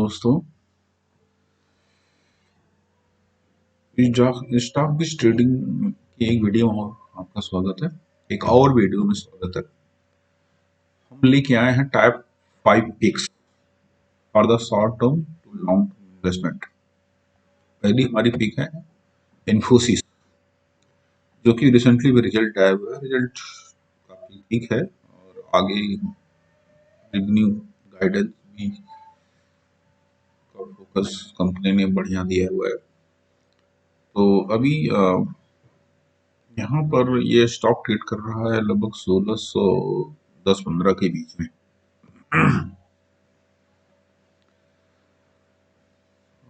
दोस्तों, स्टॉक बिच ट्रेडिंग की एक वीडियो में और आपका स्वागत है। एक और वीडियो में स्वागत है। हम लेके आए हैं type 5 picks for the short term to long term investment. पहली हमारी पिक है इन्फोसिस, जो कि रिसेंटली भी रिजल्ट आया हुआ है। रिजल्ट काफी ठीक है और आगे रेवेन्यू गाइडेंस भी का फोकस कंपनी ने बढ़िया दिया हुआ है। तो अभी यहाँ पर ये स्टॉक ट्रेड कर रहा है लगभग 1610-15 के बीच में।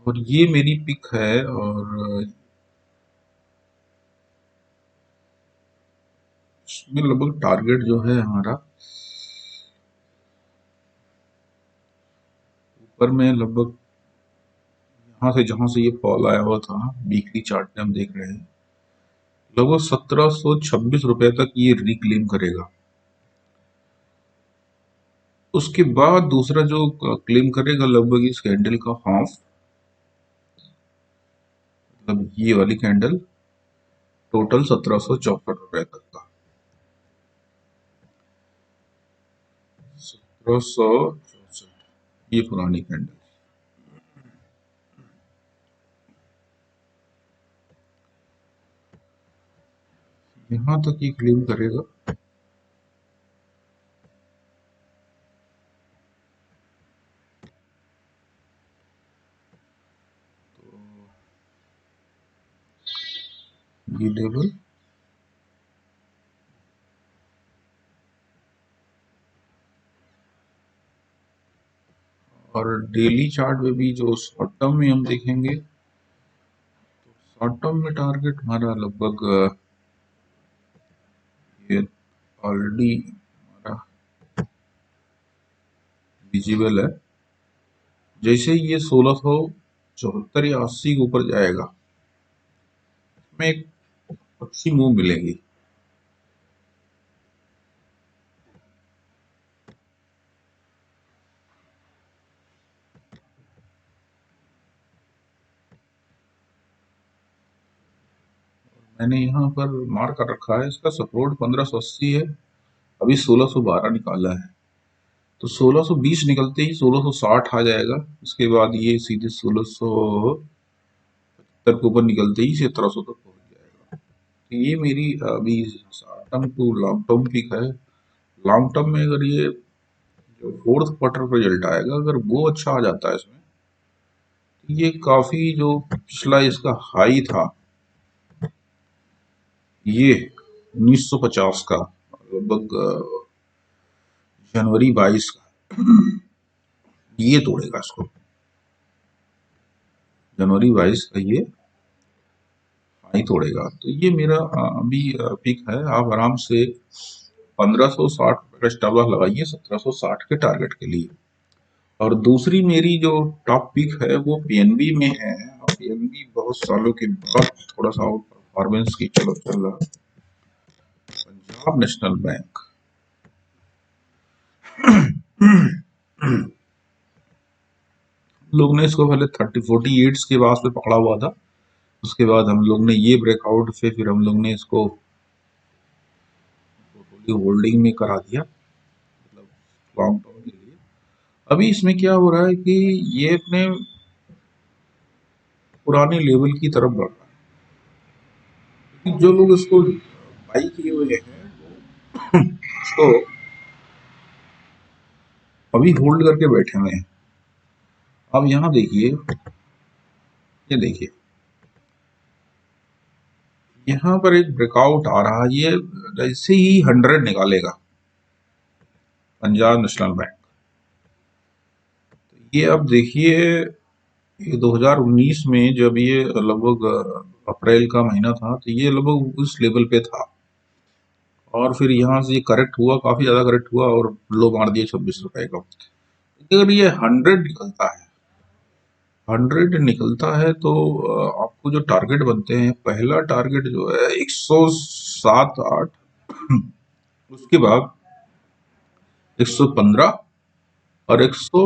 और ये मेरी पिक है और इसमें लगभग टारगेट जो है हमारा ऊपर में लगभग यहाँ से जहां से ये फॉल आया हुआ था वीकली चार्ट में हम देख रहे हैं लगभग 1726 रुपए तक ये रिक्लेम करेगा। उसके बाद दूसरा जो क्लेम करेगा लगभग इस कैंडल का हाफ, मतलब ये वाली कैंडल टोटल 1764 रुपए तक का। 1764 ये पुरानी कैंडल। यहाँ तक ये क्लेम करेगा। ये लेवल और डेली चार्ट में भी जो शॉर्ट टर्म में हम देखेंगे तो शॉर्ट टर्म में टारगेट हमारा लगभग ये ऑलरेडी हमारा विजिबल है। जैसे ये 1674 या 80 के ऊपर जाएगा में एक अच्छी मूव मिलेगी। मैंने यहाँ पर मार्क कर रखा है, इसका सपोर्ट 1580 है। अभी 1612 निकाला है तो 1620 निकलते ही 1660 आ जाएगा। उसके बाद ये सीधे 1670 के ऊपर निकलते ही 1700 तक पहुंच जाएगा। तो ये मेरी अभी short term to long term pick है। लॉन्ग टर्म में अगर ये जो फोर्थ क्वार्टर का रिजल्ट आएगा अगर वो अच्छा आ जाता है इसमें तो ये काफी जो पिछला इसका हाई था ये 1950 का लगभग जनवरी 22 का ये तोड़ेगा इसको। जनवरी 22 का ये हाई तोड़ेगा। तो ये मेरा अभी पिक है। आप आराम से 1560 का स्टॉप लॉस लगाइए 1760 के टारगेट के लिए। और दूसरी मेरी जो टॉप पिक है वो पीएनबी में है। पीएनबी बहुत सालों के बाद थोड़ा सा आउट परफॉर्मेंस की चलो चल रहा। पंजाब नेशनल बैंक लोग ने इसको पहले 3048 के बाद पे पकड़ा हुआ था। उसके बाद हम लोग ने ये ब्रेकआउट से फिर हम लोग ने इसको होल्डिंग में करा दिया, मतलब लॉन्ग टर्म के लिए। अभी इसमें क्या हो रहा है कि ये अपने पुराने लेवल की तरफ बढ़ रहा है। जो लोग इसको बाई किए हुए हैं वो इसको अभी होल्ड करके बैठे हुए हैं। अब यहाँ देखिए, ये देखिए यहाँ पर एक ब्रेकआउट आ रहा है। ये जैसे ही 100 निकालेगा पंजाब नेशनल बैंक, ये अब देखिए ये 2019 में जब ये लगभग अप्रैल का महीना था तो ये लगभग उस लेवल पे था और फिर यहाँ से ये करेक्ट हुआ, काफी ज्यादा करेक्ट हुआ और लो मार दिया 26 रुपए का। अगर ये 100 निकलता है, 100 निकलता है तो आपको जो टारगेट बनते हैं, पहला टारगेट जो है 107.8, उसके बाद 115 और 100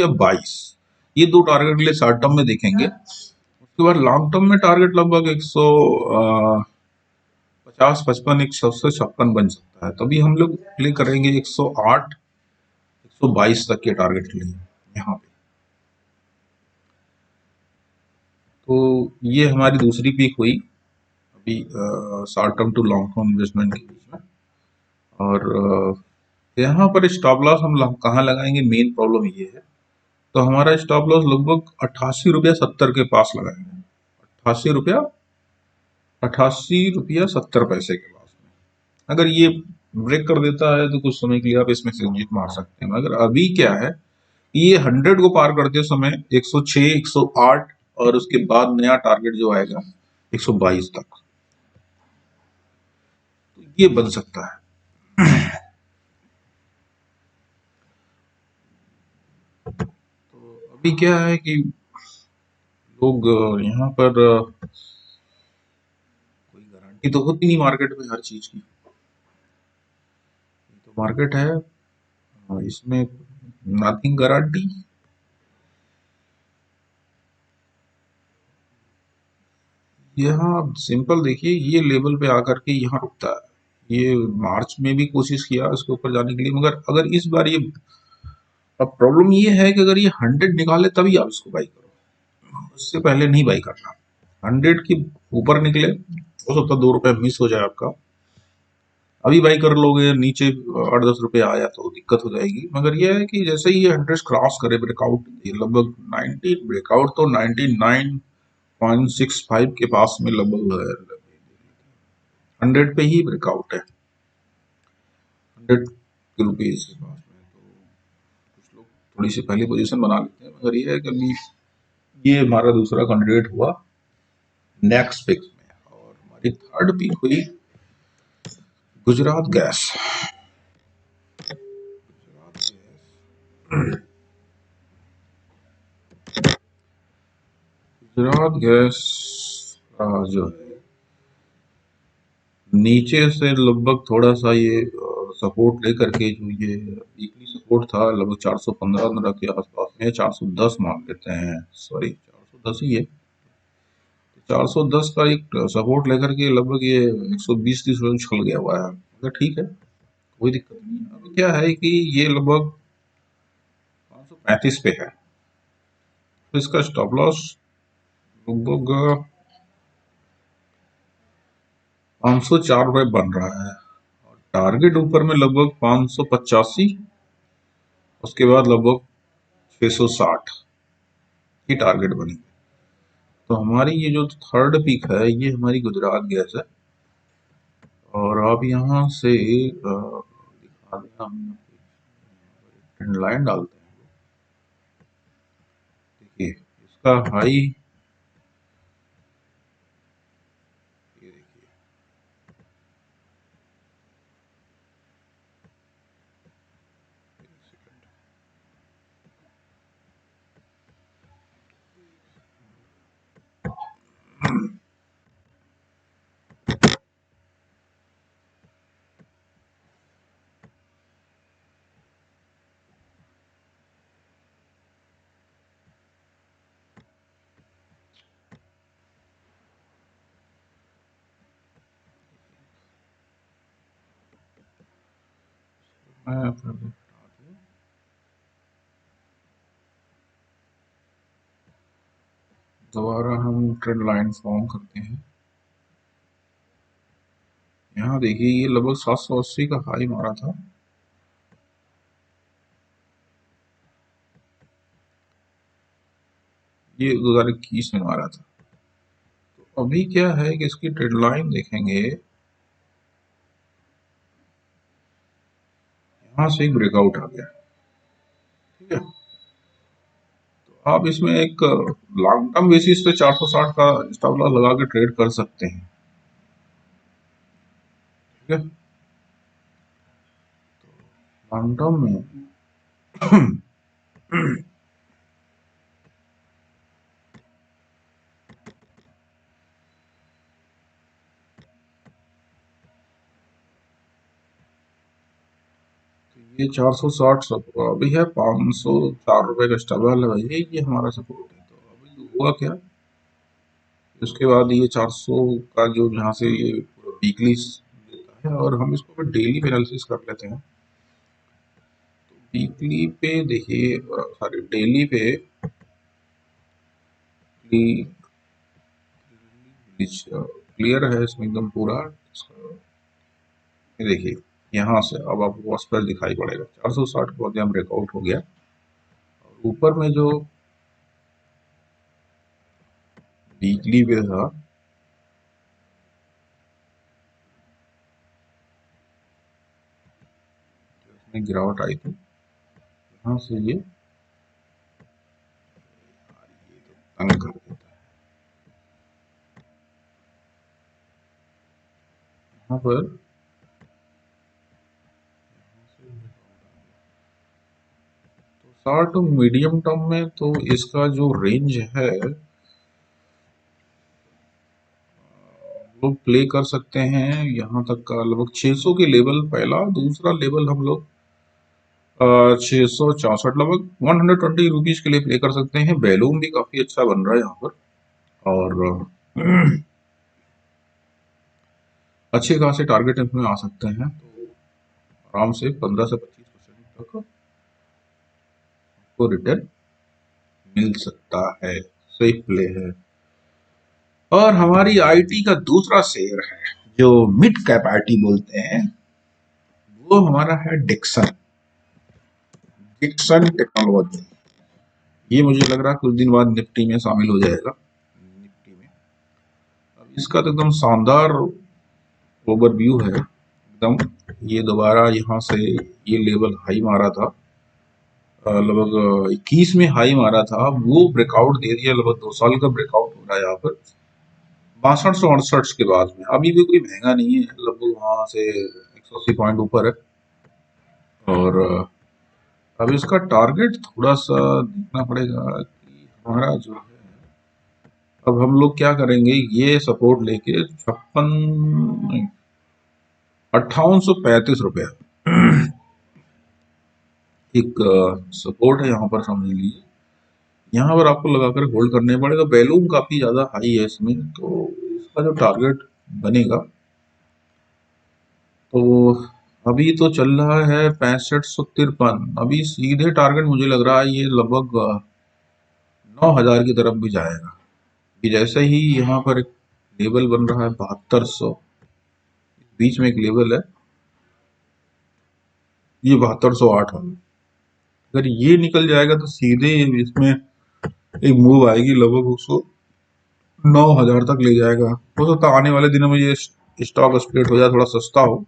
या 22, ये दो टारगेट के लिए शॉर्ट टर्म में देखेंगे। उसके बाद लॉन्ग टर्म में टारगेट लगभग 150, 55, 156 बन सकता है। तभी हम लोग प्ले करेंगे 108, 122 तक के टारगेट के लिए यहाँ पे। तो ये हमारी दूसरी पीक हुई अभी short term to long term investment के बीच में। और यहाँ पर स्टॉप लॉस हम कहाँ लगाएंगे, मेन प्रॉब्लम ये है। तो हमारा स्टॉप लॉस लगभग 88 रुपया 70 के पास लगाएंगे। 88 रुपया 88 रुपया 70 पैसे के पास में अगर ये ब्रेक कर देता है तो कुछ समय के लिए आप इसमें से एग्जिट मार सकते हैं। मगर अभी क्या है, ये 100 को पार करते समय 106, 108 और उसके बाद नया टारगेट जो आएगा 122 तक, तो ये बन सकता है। तो अभी क्या है कि लोग यहाँ पर कोई गारंटी तो होती नहीं मार्केट में हर चीज की। तो मार्केट है, इसमें नथिंग गारंटी। यहाँ सिंपल देखिए, ये लेवल पे आकर के यहाँ रुकता है। ये मार्च में भी कोशिश किया इसके ऊपर जाने के लिए, मगर अगर इस बार ये, अब प्रॉब्लम ये है कि अगर ये 100 निकाले तभी आप इसको बाई करो, उससे पहले नहीं बाई करना। 100 के ऊपर निकले, हो सकता है 2 रुपए मिस हो जाए आपका। अभी बाई कर लोगे, नीचे 8-10 रुपए आया तो दिक्कत हो जाएगी। मगर यह है कि जैसे ही ये 100 क्रॉस करे ब्रेकआउट, ये लगभग 90 ब्रेकआउट तो 99.65 के पास में लगभग 100 पे ही ब्रेकआउट है, 100 के रुपीज के पास में। तो कुछ लोग थोड़ी सी पहले पोजीशन बना लेते हैं। मगर ये है कि अभी ये हमारा दूसरा कैंडिडेट हुआ नेक्स्ट पिक में। और हमारी थर्ड पिक हुई गुजरात गैस। गुजरात गैस का जो है नीचे से लगभग थोड़ा सा ये सपोर्ट लेकर के, जो ये वीकली सपोर्ट था लगभग 415 के आसपास में, 410 मान लेते हैं, सॉरी 410 ही है। 410 का एक सपोर्ट लेकर के लगभग ये 120-30 रुपये छल गया हुआ है। मगर ठीक है, कोई दिक्कत नहीं है। अभी क्या है कि ये लगभग 535 पे है, तो इसका स्टॉप लॉस लगभग 504 रुपये बन रहा है। और टारगेट ऊपर में लगभग 585, उसके बाद लगभग 660 की टारगेट बनी। तो हमारी ये जो थर्ड पिक है ये हमारी गुजरात गैस है। और अब यहाँ से दिखा दें हम, ट्रेंड लाइन डालते हैं। देखिए इसका हाई, ये देखिए मैं अपना दोबारा हम ट्रेंड लाइन फॉर्म करते हैं। यहाँ देखिए ये लगभग 780 का हाई मारा था, ये 2021 में मारा था। तो अभी क्या है कि इसकी ट्रेंड लाइन देखेंगे, यहाँ से एक ब्रेकआउट आ गया, ठीक है। तो आप इसमें एक लॉन्ग टर्म बेसिस पे 460 का स्टॉप लॉस लगा के ट्रेड कर सकते हैं, ठीक है। लॉन्ग टर्म में तो ये 460 अभी है, 504 रुपए का स्टेबल है भाई, ये हमारा सपोर्ट है। तो अभी हुआ क्या, उसके बाद ये 400 का जो यहाँ से ये वीकली देता है, और हम इसको डेली एनालिसिस कर लेते हैं। वीकली पे देखिए, सॉरी डेली पे क्लियर है इसमें एकदम पूरा। ये देखिए यहाँ से अब आपको स्पेस दिखाई पड़ेगा, 460 के बाद यहाँ ब्रेकआउट हो गया। ऊपर में जो वीकली पे था, उसमें गिरावट आई थी, यहाँ से ये तंग कर देता है। यहाँ पर शॉर्ट मीडियम टर्म में तो इसका जो रेंज है लोग प्ले कर सकते हैं यहाँ तक का, लगभग 600 के लेवल पहला, दूसरा लेवल हम लोग 664, लगभग 120 रुपीज के लिए प्ले कर सकते हैं। बैलून भी काफी अच्छा बन रहा है यहाँ पर, और अच्छे खासे टारगेट इसमें आ सकते हैं। तो आराम से 15 से 25% तक आपको रिटर्न मिल सकता है, सही प्ले है। और हमारी आईटी का दूसरा शेयर है जो मिड कैप आईटी बोलते हैं, वो हमारा है डिक्सन। डिक्सन टेक्नोलॉजी, ये मुझे लग रहा है कुछ दिन बाद निफ्टी में शामिल हो जाएगा। निफ्टी में अब इसका तो एकदम शानदार ओवरव्यू है एकदम। ये दोबारा यहाँ से ये लेवल हाई मारा था, लगभग 21 में हाई मारा था, वो ब्रेकआउट दे दिया, लगभग 2 साल का ब्रेकआउट हो रहा है यहाँ पर 6268 के बाद में। अभी भी कोई महंगा नहीं है, लगभग वहां से 180 पॉइंट ऊपर है। और अब इसका टारगेट थोड़ा सा देखना पड़ेगा कि हमारा जो है, अब हम लोग क्या करेंगे, ये सपोर्ट लेके 56, 5835 रुपया एक सपोर्ट है यहाँ पर, समझ लीजिए। यहाँ पर आपको लगाकर होल्ड करने पड़ेगा। वैल्यूम काफी ज्यादा हाई है इसमें, तो इसका जो टारगेट बनेगा, तो अभी तो चल रहा है 6553, अभी सीधे टारगेट मुझे लग रहा है ये लगभग 9000 की तरफ भी जाएगा। कि जैसे ही यहाँ पर एक लेवल बन रहा है 7200, बीच में एक लेवल है, ये 7208 है। अगर ये निकल जाएगा तो सीधे इसमें एक मूव आएगी, लगभग उसको 9000 तक ले जाएगा। हो सकता है आने वाले दिनों में ये स्टॉक स्प्लिट हो जाए, थोड़ा सस्ता हो।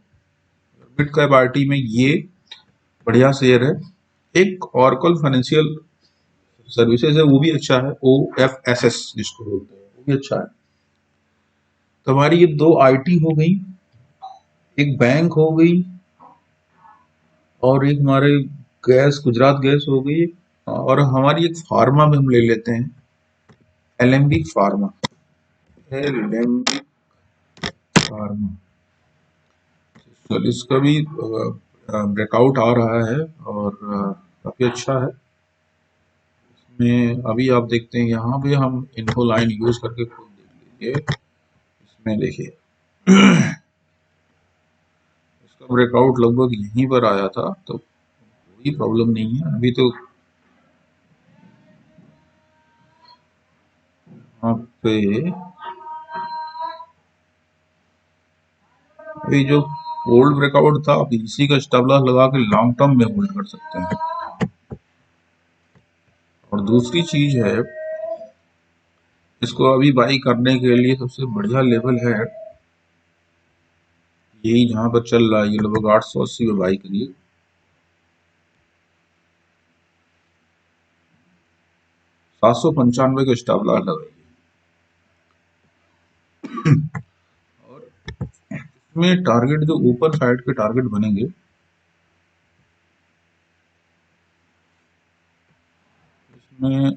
मिड कैप आईटी में ये बढ़िया शेयर है। एक ऑरेकल फाइनेंशियल सर्विसेज है, वो भी अच्छा है, OFSS जिसको बोलते हैं, वो भी अच्छा है। तो हमारी ये दो आईटी हो गई, एक बैंक हो गई, और एक हमारे गैस, गुजरात गैस हो गई, और हमारी एक फार्मा भी हम ले लेते हैं, एलेम्बिक फार्मा। एलेम्बिक फार्मा, तो इसका भी ब्रेकआउट आ रहा है, और काफी अच्छा है। इसमें अभी आप देखते हैं, यहाँ पे हम इन्फो लाइन यूज करके खुद देख लीजिए। इसमें देखिए इसका ब्रेकआउट लगभग यहीं पर आया था, तो कोई प्रॉब्लम नहीं है अभी तो। यहाँ पे अभी जो ओल्ड ब्रेकआउट था, आप इसी का स्टॉप लॉस लगा के लॉन्ग टर्म में होल्ड कर सकते हैं। और दूसरी चीज है, इसको अभी बाई करने के लिए सबसे बढ़िया लेवल है यही जहां पर चल रहा है, ये लगभग 880 में बाई करिए। 795 का स्टॉप लॉस लगाइए। और इसमें टारगेट जो ऊपर साइड के टारगेट बनेंगे, इसमें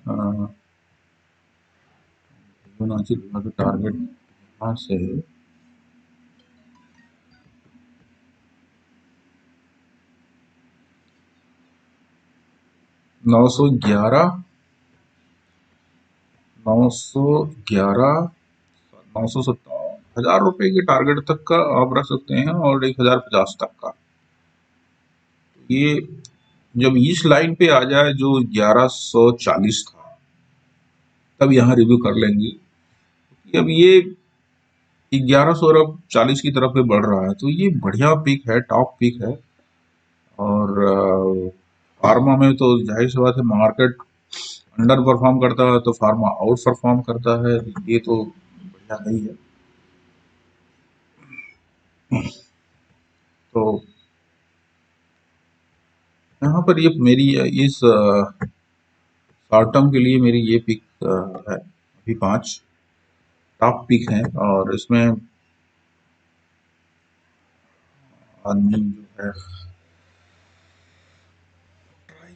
टारगेट यहाँ से 911, 911, 957, 1000 रुपए के टारगेट तक का आप रख सकते हैं और 1050 तक का। ये जब इस लाइन पे आ जाए जो 1140 था, तब यहाँ रिव्यू कर लेंगे। अब ये 1100 और अब 40 की तरफ पे बढ़ रहा है, तो ये बढ़िया पिक है, टॉप पिक है। और फार्मा में तो जाहिर सी बात है, मार्केट अंडर परफॉर्म करता है तो फार्मा आउट परफॉर्म करता है, ये तो बढ़िया नहीं है। तो यहाँ पर ये मेरी इस शॉर्ट टर्म के लिए मेरी ये पिक है। अभी 5 टॉप पिक हैं और इसमें आदमी जो है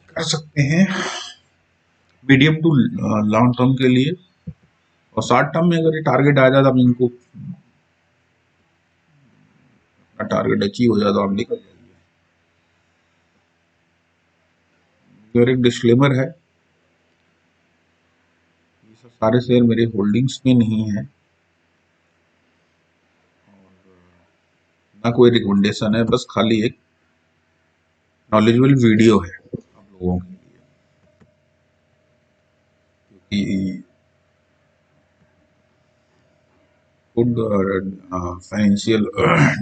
कर सकते हैं मीडियम टू लॉन्ग टर्म के लिए। और शॉर्ट टर्म में अगर ये टारगेट आ जाए तो हम इनको टारगेट अचीव हो जाए तो हम निकल जाएंगे। और एक डिस्क्लेमर है, ये सब सारे शेयर मेरे होल्डिंग्स में नहीं है, ना कोई रिकमेंडेशन है, बस खाली एक नॉलेजेबल वीडियो है आप लोगों के लिए कि गुड फाइनेंशियल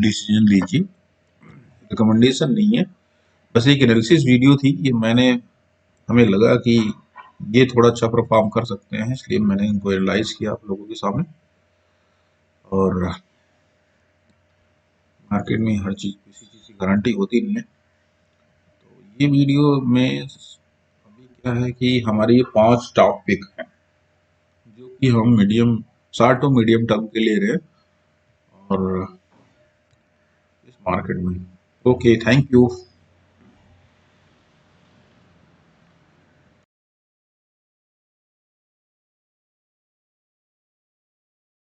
डिसीजन लीजिए। रिकमेंडेशन नहीं है, बस एक एनालिसिस वीडियो थी। ये मैंने हमें लगा कि ये थोड़ा अच्छा परफॉर्म कर सकते हैं, इसलिए मैंने इनको एनालाइज किया आप लोगों के सामने। और मार्केट में हर चीज किसी चीज की गारंटी होती नहीं है। तो ये वीडियो में अभी क्या है कि हमारे ये 5 टॉप पिक हैं जो कि हम मीडियम शॉर्ट और मीडियम टर्म के ले रहे हैं और इस मार्केट में। Okay, thank you.